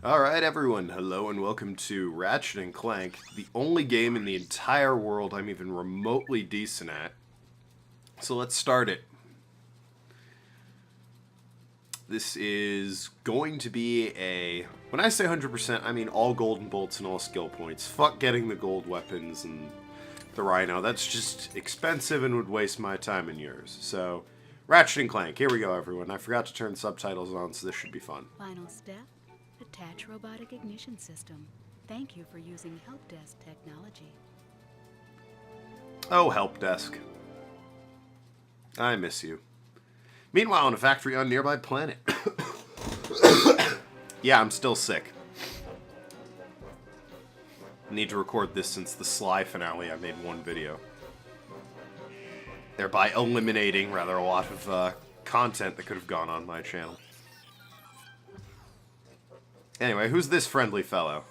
Alright everyone, hello and welcome to Ratchet and Clank, the only game in the entire world I'm even remotely decent at. So let's start it. This is going to be when I say 100%, I mean all golden bolts and all skill points. Fuck getting the gold weapons and the rhino, that's just expensive and would waste my time and yours. So, Ratchet and Clank, here we go everyone. I forgot to turn subtitles on, so this should be fun. Final step. Attach robotic ignition system. Thank you for using help desk technology. Oh, help desk. I miss you. Meanwhile, in a factory on a nearby planet. Yeah, I'm still sick. I need to record this since the Sly finale. I made one video. Thereby eliminating, rather, a lot of content that could have gone on my channel. Anyway, who's this friendly fellow?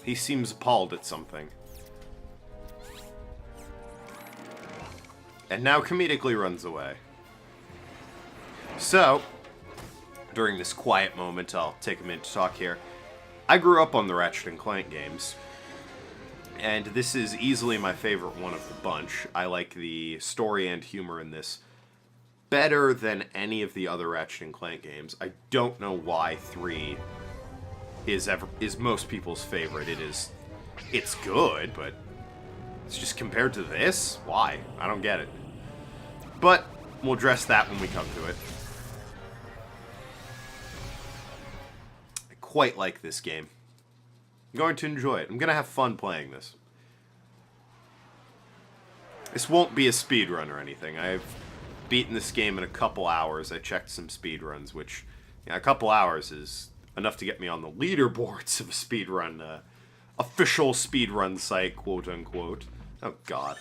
He seems appalled at something. And now comedically runs away. So, during this quiet moment, I'll take a minute to talk here. I grew up on the Ratchet and Clank games, and this is easily my favorite one of the bunch. I like the story and humor in this better than any of the other Ratchet and Clank games. I don't know why 3 is most people's favorite. It's good, but it's just compared to this? Why? I don't get it. But we'll address that when we come to it. Quite like this game. I'm going to enjoy it. I'm going to have fun playing this. This won't be a speedrun or anything. I've beaten this game in a couple hours. I checked some speedruns, which, a couple hours is enough to get me on the leaderboards of a speedrun, official speedrun site, quote unquote. Oh god.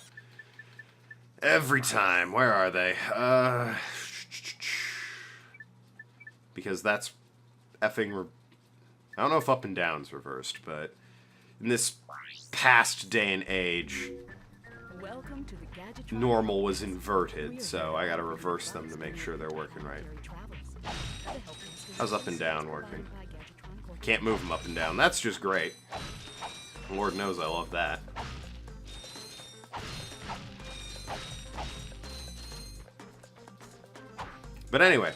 Every time. Where are they? Because that's effing I don't know if up and down's reversed, but in this past day and age, normal was inverted, so I gotta reverse them to make sure they're working right. How's up and down working? Can't move them up and down. That's just great. Lord knows I love that. But anyway,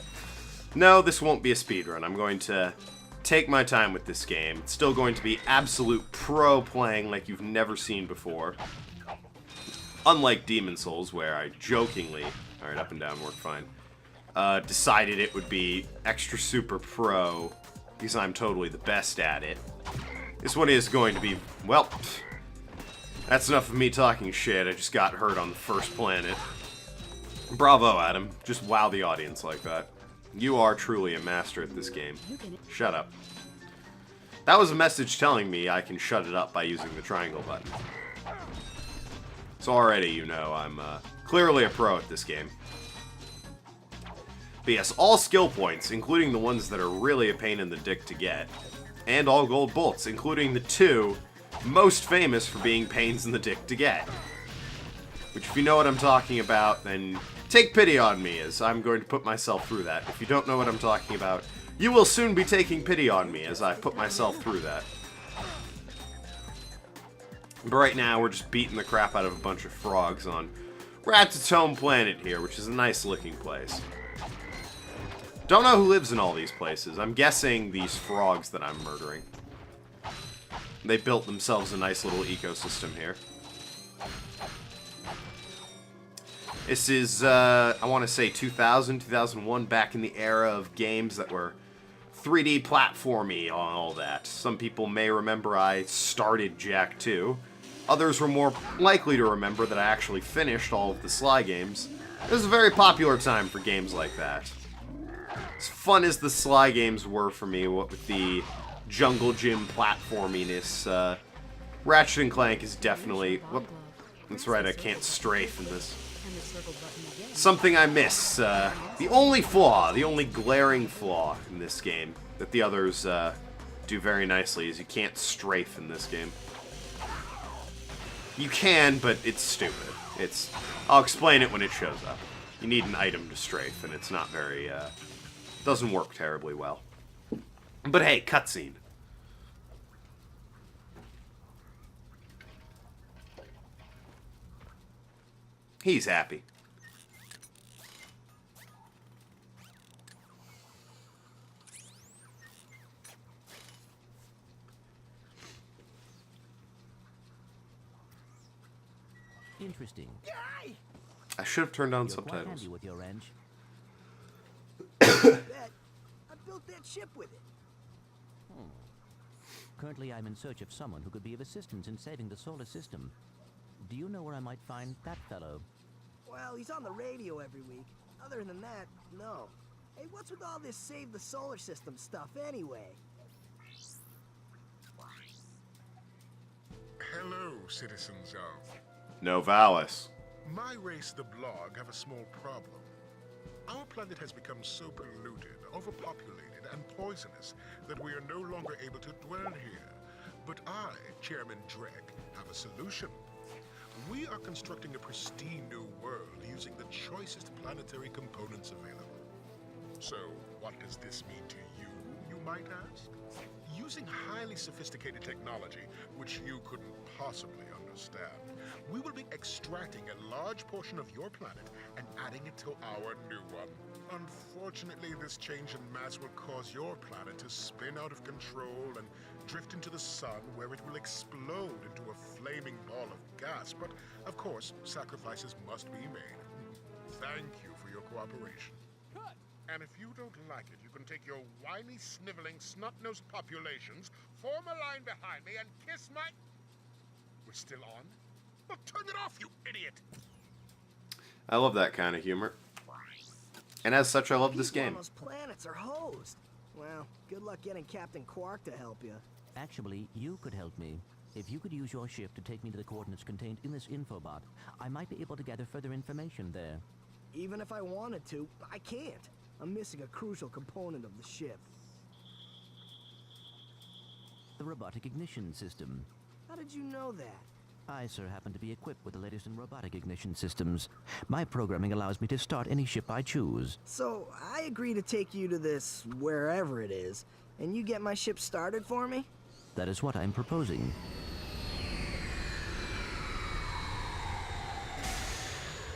no, this won't be a speedrun. I'm going to take my time with this game. It's still going to be absolute pro playing like you've never seen before. Unlike Demon's Souls, where I jokingly, alright, up and down work fine, decided it would be extra super pro because I'm totally the best at it. This one is going to be, well, that's enough of me talking shit. I just got hurt on the first planet. Bravo, Adam. Just wow the audience like that. You are truly a master at this game. Shut up. That was a message telling me I can shut it up by using the triangle button. So already you know I'm clearly a pro at this game. But yes, all skill points, including the ones that are really a pain in the dick to get, and all gold bolts, including the 2 most famous for being pains in the dick to get. Which, if you know what I'm talking about, then take pity on me, as I'm going to put myself through that. If you don't know what I'm talking about, you will soon be taking pity on me as I put myself through that. But right now, we're just beating the crap out of a bunch of frogs on Ratchet's home planet here, which is a nice-looking place. Don't know who lives in all these places. I'm guessing these frogs that I'm murdering. They built themselves a nice little ecosystem here. This is, I want to say 2000, 2001, back in the era of games that were 3D platformy and all that. Some people may remember I started Jak 2. Others were more likely to remember that I actually finished all of the Sly games. It was a very popular time for games like that. As fun as the Sly games were for me, what with the jungle gym platforminess, Ratchet and Clank is definitely... Whoop, that's right, I can't strafe in this. Something I miss. The only flaw, the only glaring flaw in this game that the others do very nicely is you can't strafe in this game. You can, but it's stupid. I'll explain it when it shows up. You need an item to strafe, and it's not very, doesn't work terribly well. But hey, cutscene. He's happy. Interesting. I should have turned on You're quite subtitles. handy with your wrench. I built that ship with it. Currently, I'm in search of someone who could be of assistance in saving the solar system. Do you know where I might find that fellow? Well, he's on the radio every week. Other than that, no. Hey, what's with all this save the solar system stuff anyway? Hello, citizens of... Novalis. My race, the Blog, have a small problem. Our planet has become so polluted, overpopulated, and poisonous that we are no longer able to dwell here. But I, Chairman Drek, have a solution. We are constructing a pristine new world using the choicest planetary components available. So, what does this mean to you, you might ask? Using highly sophisticated technology, which you couldn't possibly understand, we will be extracting a large portion of your planet and adding it to our new one. Unfortunately, this change in mass will cause your planet to spin out of control and drift into the sun, where it will explode into a flaming ball of gas. But, of course, sacrifices must be made. Thank you for your cooperation. And if you don't like it, you can take your whiny, sniveling, snot-nosed populations, form a line behind me, and kiss my... We're still on? Well, turn it off, you idiot! I love that kind of humor. And as such, I love this People on game. those planets are hosed. Well, good luck getting Captain Quark to help you. Actually, you could help me. If you could use your ship to take me to the coordinates contained in this infobot, I might be able to gather further information there. Even if I wanted to, I can't. I'm missing a crucial component of the ship. The robotic ignition system. How did you know that? I, sir, happen to be equipped with the latest in robotic ignition systems. My programming allows me to start any ship I choose. So, I agree to take you to this wherever it is, and you get my ship started for me? That is what I'm proposing.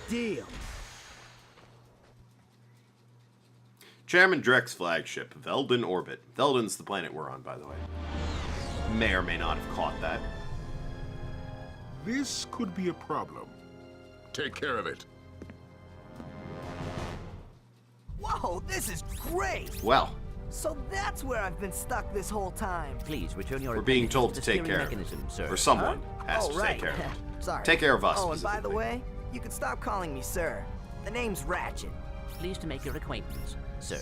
Deal. Chairman Drek's flagship, Veldin Orbit. Veldin's the planet we're on, by the way. May or may not have caught that. This could be a problem. Take care of it. Whoa, this is great! Well, So that's where I've been stuck this whole time. Please return your we're being appendix told the to take steering care of it. mechanism, sir. Or someone has to right. take care of it. Sorry. Take care of us. Oh, and by the specifically. way, you can stop calling me sir. The name's Ratchet. Pleased to make your acquaintance, sir.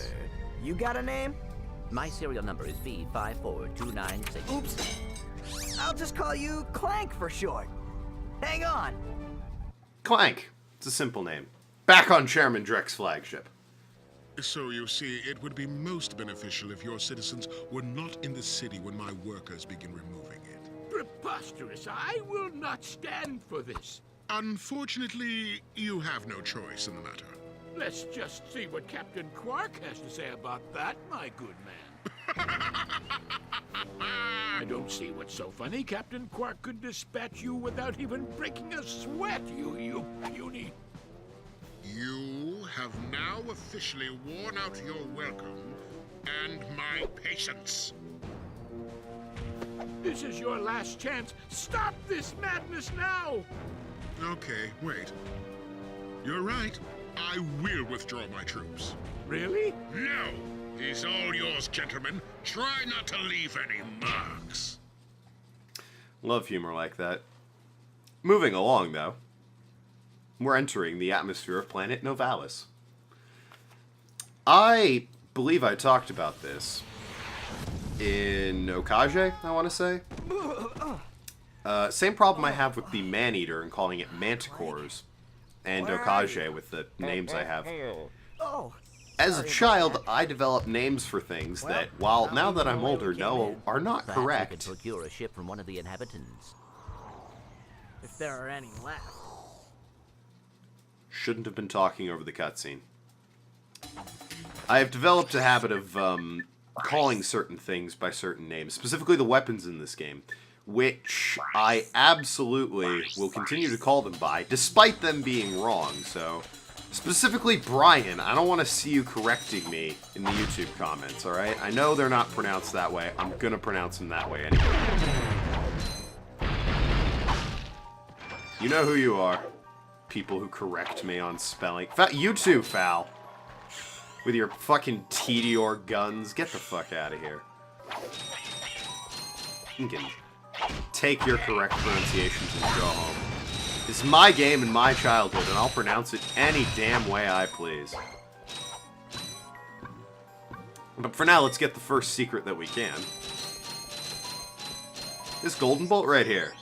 You got a name? My serial number is V54296. Oops. I'll just call you Clank for short. Hang on. Clank. It's a simple name. Back on Chairman Drek's flagship. So you see, it would be most beneficial if your citizens were not in the city when my workers begin removing it. Preposterous! I will not stand for this. Unfortunately, you have no choice in the matter. Let's just see what Captain Quark has to say about that, my good man. I don't see what's so funny. Captain Quark could dispatch you without even breaking a sweat, you puny... You have now officially worn out your welcome and my patience. This is your last chance. Stop this madness now! Okay, wait. You're right. I will withdraw my troops. Really? No! He's all yours, gentlemen. Try not to leave any marks. Love humor like that. Moving along, though. We're entering the atmosphere of planet Novalis. I believe I talked about this in Okage, I want to say. Same problem I have with the Man-Eater and calling it Manticores, and Where are Okage with the names I have. Oh, As a child, I developed names for things that, while now that I'm older, no, are not Perhaps we could correct. procure a ship from one of the inhabitants. If there are any left. Shouldn't have been talking over the cutscene. I have developed a habit of calling certain things by certain names, specifically the weapons in this game, which I absolutely will continue to call them by, despite them being wrong. So, specifically Brian, I don't want to see you correcting me in the YouTube comments, alright? I know they're not pronounced that way. I'm gonna pronounce them that way anyway. You know who you are. People who correct me on spelling. You too, Fal. With your fucking Tedior guns. Get the fuck out of here. You can take your correct pronunciations and go home. This is my game and my childhood, and I'll pronounce it any damn way I please. But for now, let's get the first secret that we can. This golden bolt right here.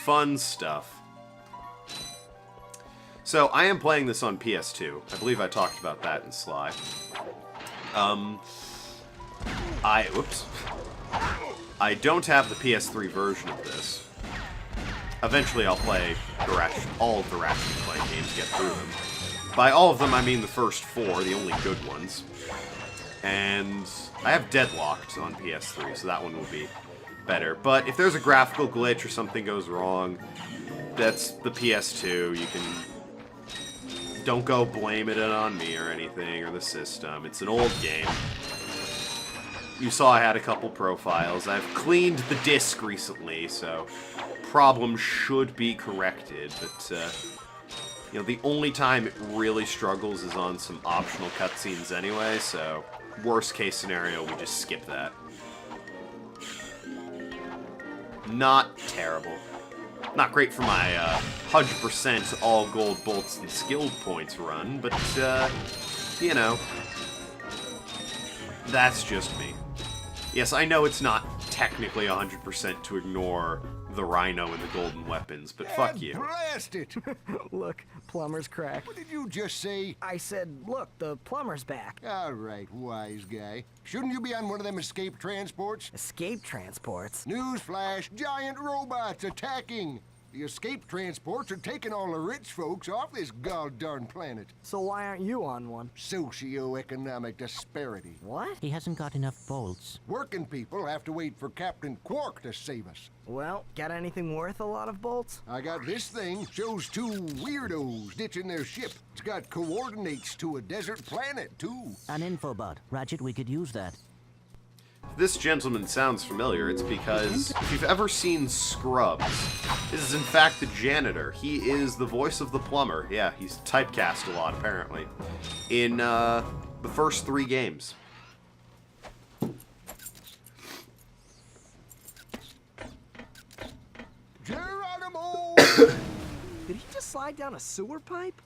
Fun stuff. So, I am playing this on PS2. I believe I talked about that in Sly. Whoops. I don't have the PS3 version of this. Eventually I'll play all of the Ratchet and Clank games, get through them. By all of them, I mean the first 4, the only good ones. And I have Deadlocked on PS3, so that one will be better. But if there's a graphical glitch or something goes wrong, that's the PS2. You can... Don't go blaming it on me or anything, or the system. It's an old game. You saw I had a couple profiles. I've cleaned the disc recently, so problems should be corrected. But, you know, the only time it really struggles is on some optional cutscenes anyway, so worst case scenario, we just skip that. Not terrible. Not great for my 100% all gold bolts and skill points run, but, you know, that's just me. Yes, I know it's not technically 100% to ignore the rhino and the golden weapons, but fuck you. Blast it! Look, plumber's crack. What did you just say? I said, look, the plumber's back. All right, wise guy. Shouldn't you be on one of them escape transports? Escape transports? Newsflash, giant robots attacking! The escape transports are taking all the rich folks off this god-darn planet. So why aren't you on one? Socioeconomic disparity. What? He hasn't got enough bolts. Working people have to wait for Captain Quark to save us. Well, got anything worth a lot of bolts? I got this thing. Shows 2 weirdos ditching their ship. It's got coordinates to a desert planet, too. An infobot. Ratchet, we could use that. If this gentleman sounds familiar, it's because if you've ever seen Scrubs, this is in fact the janitor. He is the voice of the plumber. Yeah, he's typecast a lot, apparently, in the first 3 games. Geronimo! Did he just slide down a sewer pipe?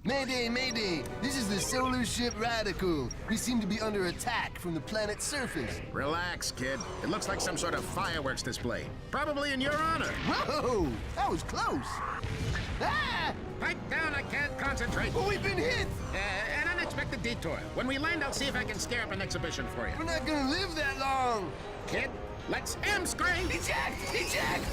Mayday, mayday! This is the solar ship Radical. We seem to be under attack from the planet's surface. Relax, kid. It looks like some sort of fireworks display. Probably in your honor. Whoa! That was close! Ah! Pipe down, I can't concentrate. Oh, we've been hit! An unexpected detour. When we land, I'll see if I can scare up an exhibition for you. We're not gonna live that long! Kid, let's M-screen! Eject! Eject!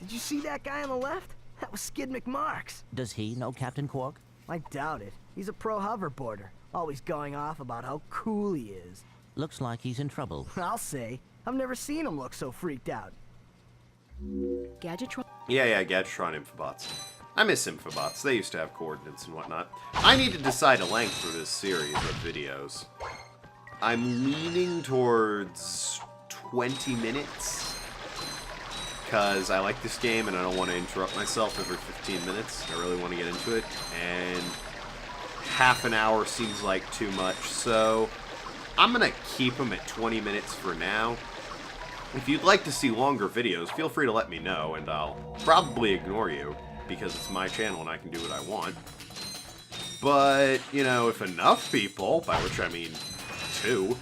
Did you see that guy on the left? That was Skid McMarks. Does he know Captain Quark? I doubt it. He's a pro hoverboarder, always going off about how cool he is. Looks like he's in trouble. I'll say. I've never seen him look so freaked out. Gadgetron. Yeah, Gadgetron Infobots. I miss Infobots. They used to have coordinates and whatnot. I need to decide a length for this series of videos. I'm leaning towards 20 minutes. Because I like this game and I don't want to interrupt myself every 15 minutes. I really want to get into it. And half an hour seems like too much. So I'm going to keep them at 20 minutes for now. If you'd like to see longer videos, feel free to let me know. And I'll probably ignore you. Because it's my channel and I can do what I want. But, you know, if enough people, by which I mean 2,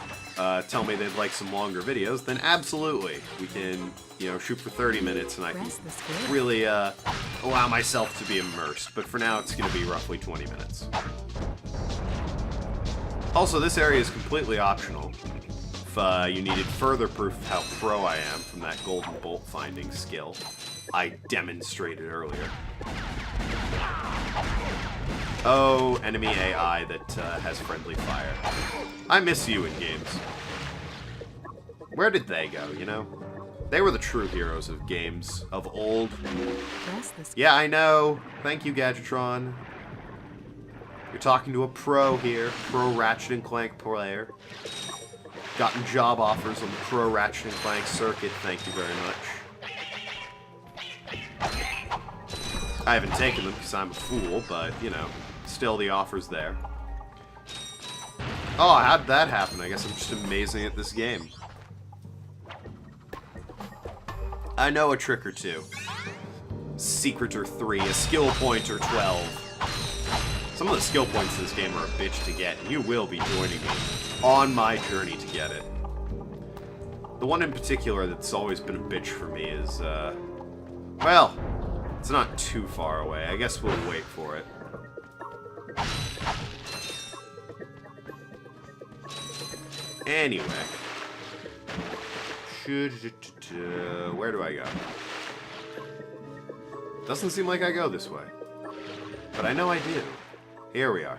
tell me they'd like some longer videos, then absolutely. We can, you know, shoot for 30 minutes and I can really allow myself to be immersed. But for now, it's going to be roughly 20 minutes. Also, this area is completely optional. If you needed further proof of how pro I am from that golden bolt finding skill I demonstrated earlier. Oh, enemy AI that has friendly fire. I miss you in games. Where did they go, you know? They were the true heroes of games of old. Yeah, I know. Thank you, Gadgetron. You're talking to a pro here. Pro Ratchet and Clank player. Gotten job offers on the Pro Ratchet and Clank circuit. Thank you very much. I haven't taken them because I'm a fool, but, you know, still the offer's there. Oh, how'd that happen? I guess I'm just amazing at this game. I know a trick or two. Secret or 3, a skill point or 12. Some of the skill points in this game are a bitch to get, and you will be joining me on my journey to get it. The one in particular that's always been a bitch for me is, well, it's not too far away. I guess we'll wait for it. Anyway. Where do I go? Doesn't seem like I go this way. But I know I do. Here we are.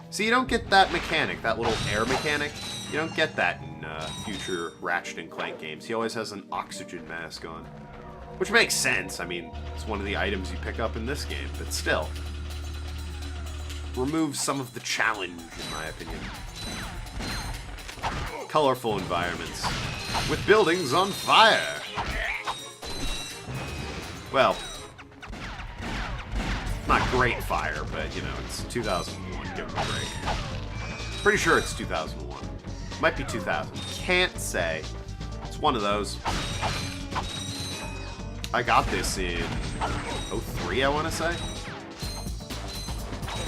See, you don't get that mechanic, that little air mechanic. You don't get that in future Ratchet and Clank games. He always has an oxygen mask on. Which makes sense. I mean, it's one of the items you pick up in this game, but still. Removes some of the challenge, in my opinion. Colorful environments. With buildings on fire! Well, not great fire, but, you know, it's 2001, give it a break. Pretty sure it's 2001. Might be 2000. Can't say. It's one of those. I got this in 03, I want to say.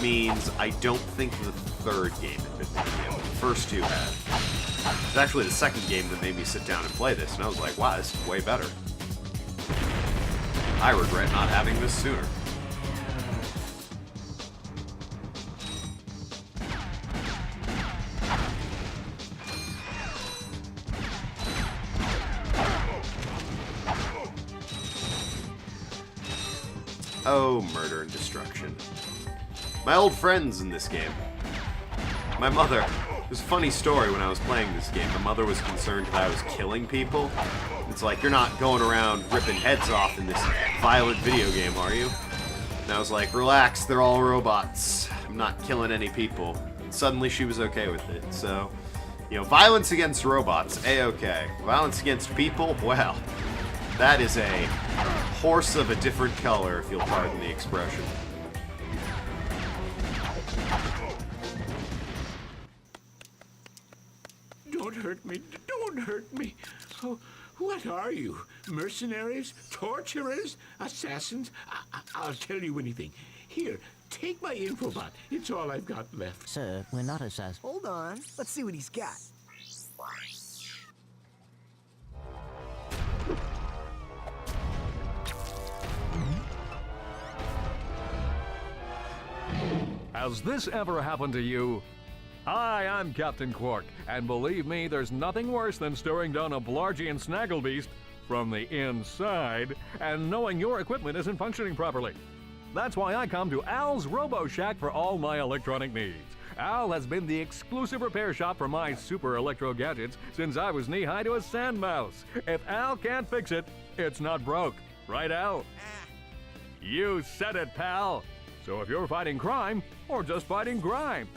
Means I don't think the third game had been made yet. The first two had. It's actually the second game that made me sit down and play this, and I was like, wow, this is way better. I regret not having this sooner. Oh, murder and destruction. My old friends in this game. My mother. It was a funny story when I was playing this game. My mother was concerned that I was killing people. It's like, you're not going around ripping heads off in this violent video game, are you? And I was like, relax, they're all robots. I'm not killing any people. And suddenly she was okay with it. So, you know, violence against robots, A-okay. Violence against people, well, that is a horse of a different color, if you'll pardon the expression. Don't hurt me. Don't hurt me. Oh, what are you? Mercenaries? Torturers? Assassins? I'll tell you anything. Here, take my infobot. It's all I've got left. Sir, we're not assassins. Hold on. Let's see what he's got. Has this ever happened to you? Hi, I'm Captain Quark, and believe me, there's nothing worse than staring down a Blargian snagglebeast from the inside and knowing your equipment isn't functioning properly. That's why I come to Al's Robo Shack for all my electronic needs. Al has been the exclusive repair shop for my super electro gadgets since I was knee-high to a sand mouse. If Al can't fix it, it's not broke. Right, Al? You said it, pal. So if you're fighting crime, or just fighting grime,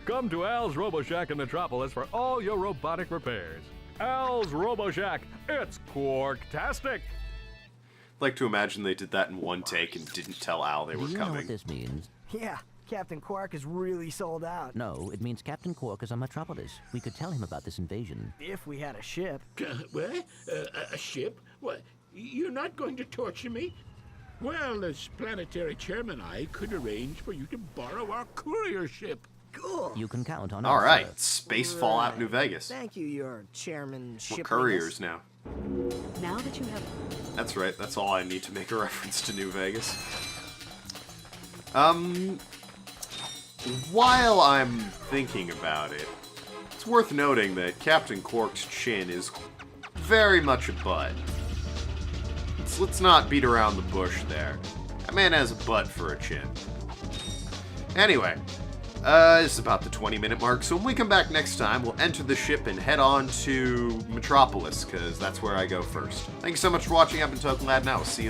come to Al's Robo Shack in Metropolis for all your robotic repairs. Al's Robo Shack, it's Quarktastic! I'd like to imagine they did that in one take and didn't tell Al they were Do you coming. know what this means? Yeah, Captain Quark is really sold out. No, it means Captain Quark is on Metropolis. We could tell him about this invasion. If we had a ship. What? A ship? What? You're not going to torture me? Well, as planetary chairman, I could arrange for you to borrow our courier ship. Cool. You can count on All us, right, sir. Space Fallout New Vegas. Thank you, your chairman. We're couriers now. Now that you have That's right, that's all I need to make a reference to New Vegas. While I'm thinking about it, it's worth noting that Captain Quark's chin is very much a butt. Let's not beat around the bush there. That man has a butt for a chin. Anyway, this is about the 20-minute mark, so when we come back next time, we'll enter the ship and head on to Metropolis, because that's where I go first. Thank you so much for watching. I've been Tokenlad, and I will see you